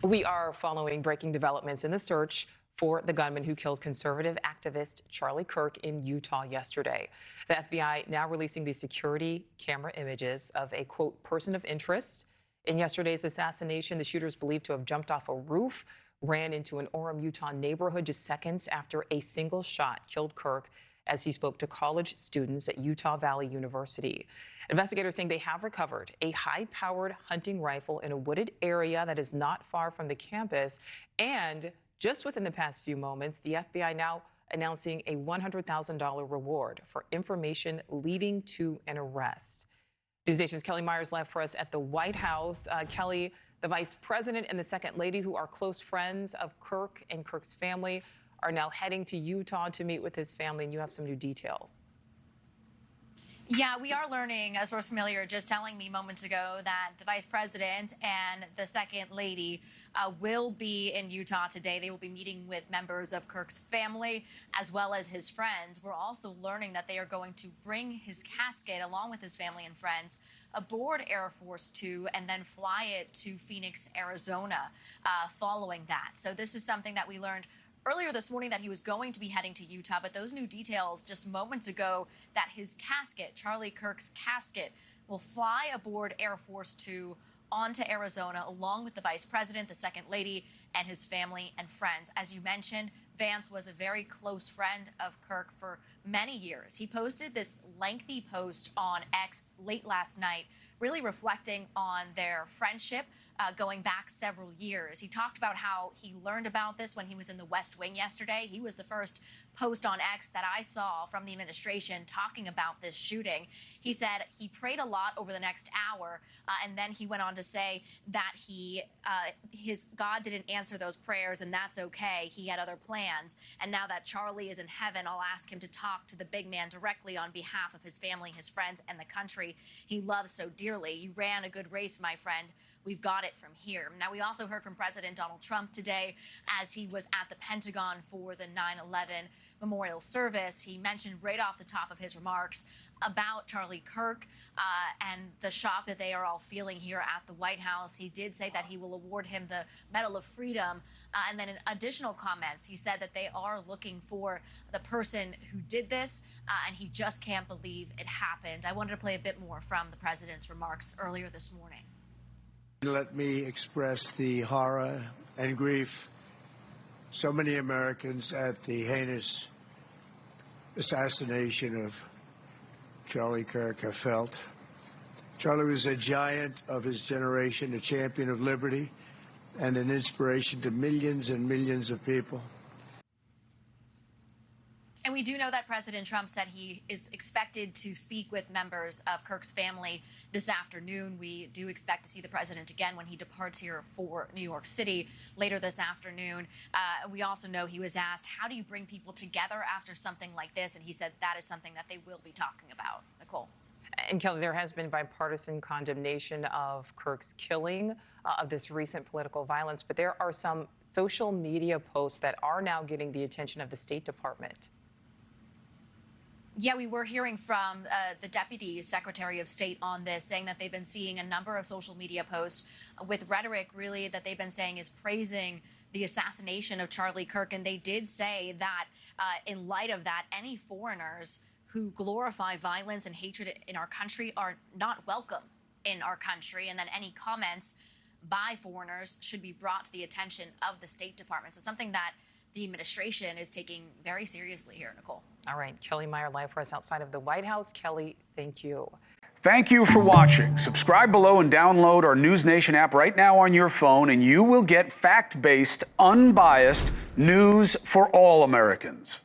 We are following breaking developments in the search for the gunman who killed conservative activist Charlie Kirk in Utah yesterday. The FBI now releasing the security camera images of a, quote, person of interest. In yesterday's assassination, the shooter is believed to have jumped off a roof, ran into an Orem, Utah neighborhood just seconds after a single shot killed Kirk as he spoke to college students at Utah Valley University. Investigators saying they have recovered a high-powered hunting rifle in a wooded area that is not far from the campus. And just within the past few moments, the FBI now announcing a $100,000 reward for information leading to an arrest. NewsNation's Kelly Myers live for us at the White House. Kelly, the vice president and the second lady, who are close friends of Kirk and Kirk's family, are now heading to Utah to meet with his family, and you have some new details. Yeah, we are learning, a source familiar just telling me moments ago, that the vice president and the second lady will be in Utah today. They will be meeting with members of Kirk's family as well as his friends. We're also learning that they are going to bring his casket along with his family and friends aboard Air Force Two and then fly it to Phoenix, Arizona following that. So this is something that we learned earlier this morning, that he was going to be heading to Utah, but those new details just moments ago that his casket, Charlie Kirk's casket, will fly aboard Air Force Two onto Arizona along with the vice president, the second lady, and his family and friends. As you mentioned, Vance was a very close friend of Kirk for many years. He posted this lengthy post on X late last night, really reflecting on their friendship going back several years. He talked about how he learned about this when he was in the West Wing yesterday. He was the first post on X that I saw from the administration talking about this shooting. He said he prayed a lot over the next hour, and then he went on to say that his God didn't answer those prayers, and that's okay. He had other plans. And now that Charlie is in heaven, I'll ask him to talk to the big man directly on behalf of his family, his friends, and the country he loves so dearly. You ran a good race, my friend. We've got it from here. Now, we also heard from President Donald Trump today as he was at the Pentagon for the 9/11 memorial service. He mentioned right off the top of his remarks about Charlie Kirk and the shock that they are all feeling here at the White House. He did say that he will award him the Medal of Freedom. And then in additional comments, he said that they are looking for the person who did this, and he just can't believe it happened. I wanted to play a bit more from the president's remarks earlier this morning. Let me express the horror and grief so many Americans at the heinous assassination of Charlie Kirk have felt. Charlie was a giant of his generation, a champion of liberty, and an inspiration to millions and millions of people. And we do know that President Trump said he is expected to speak with members of Kirk's family this afternoon. We do expect to see the president again when he departs here for New York City later this afternoon. We also know he was asked, how do you bring people together after something like this? And he said that is something that they will be talking about. Nichole. And Kelly, there has been bipartisan condemnation of Kirk's killing, of this recent political violence, but there are some social media posts that are now getting the attention of the State Department. Yeah, we were hearing from the Deputy Secretary of State on this, saying that they've been seeing a number of social media posts with rhetoric, really, that they've been saying is praising the assassination of Charlie Kirk. And they did say that in light of that, any foreigners who glorify violence and hatred in our country are not welcome in our country. And then any comments by foreigners should be brought to the attention of the State Department. So something that the administration is taking very seriously here, Nichole. All right, Kelly Meyer live for us outside of the White House. Kelly, thank you. Thank you for watching. Subscribe below and download our NewsNation app right now on your phone, and you will get fact-based, unbiased news for all Americans.